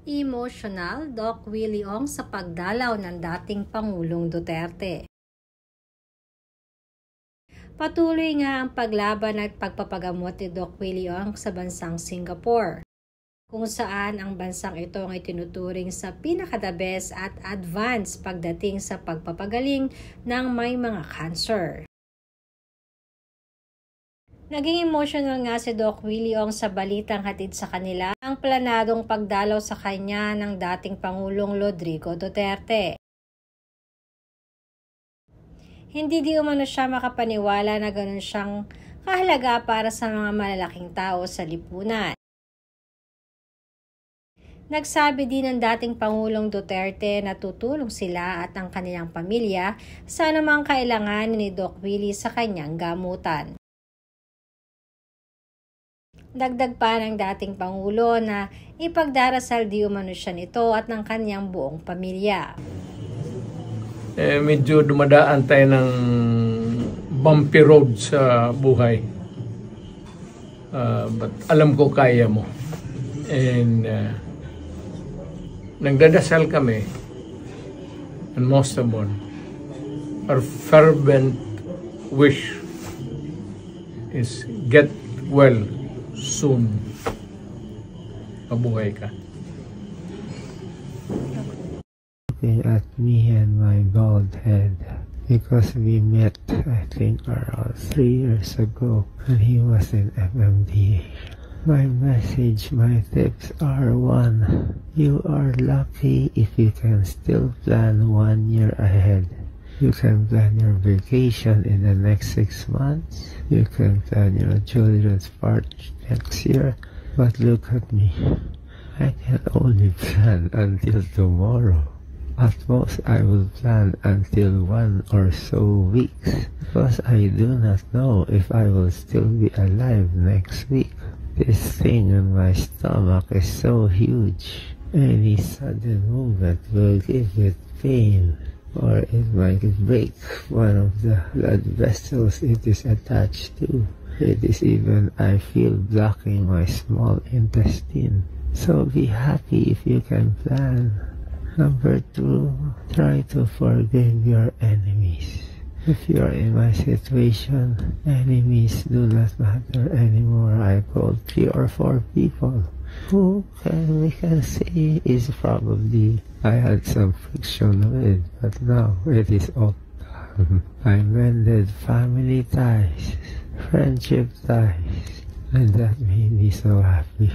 Emotional, Doc Willie Ong sa pagdalaw ng dating Pangulong Duterte. Patuloy nga ang paglaban at pagpapagamot ni Doc Willie Ong sa bansang Singapore, kung saan ang bansang ito ay tinuturing sa pinaka-the best at advanced pagdating sa pagpapagaling ng may mga cancer. Naging emotional nga si Doc Willie Ong sa balitang hatid sa kanila ang planadong pagdalaw sa kanya ng dating Pangulong Rodrigo Duterte. Hindi di umano siya makapaniwala na ganun siyang kahalaga para sa mga malalaking tao sa lipunan. Nagsabi din ng dating Pangulong Duterte na tutulong sila at ang kanilang pamilya sa anumang kailangan ni Doc Willie sa kanyang gamutan. Dagdag pa ng dating Pangulo na ipagdarasal di umano siya nito at ng kanyang buong pamilya. Medyo dumadaan tayo ng bumpy road sa buhay. But alam ko kaya mo. And nagdadasal kami. And most of all, our fervent wish is get well soon. Mabuhay ka. Looking at me and my bald head, because we met, I think, around 3 years ago when he was in MMDA. My message, my tips are: 1. You are lucky if you can still plan 1 year ahead. You can plan your vacation in the next 6 months. You can plan your children's part next year. But look at me. I can only plan until tomorrow. At most, I will plan until 1 or so weeks, because I do not know if I will still be alive next week. This thing in my stomach is so huge. Any sudden movement will give it pain, or it might break one of the blood vessels it is attached to. It is even, I feel, blocking my small intestine. So be happy if you can plan. Number 2, try to forgive your enemies. If you are in my situation, enemies do not matter anymore. I called 3 or 4 people who we can say is probably I had some friction with, but now it is all done. I mended family ties, friendship ties, and that made me so happy.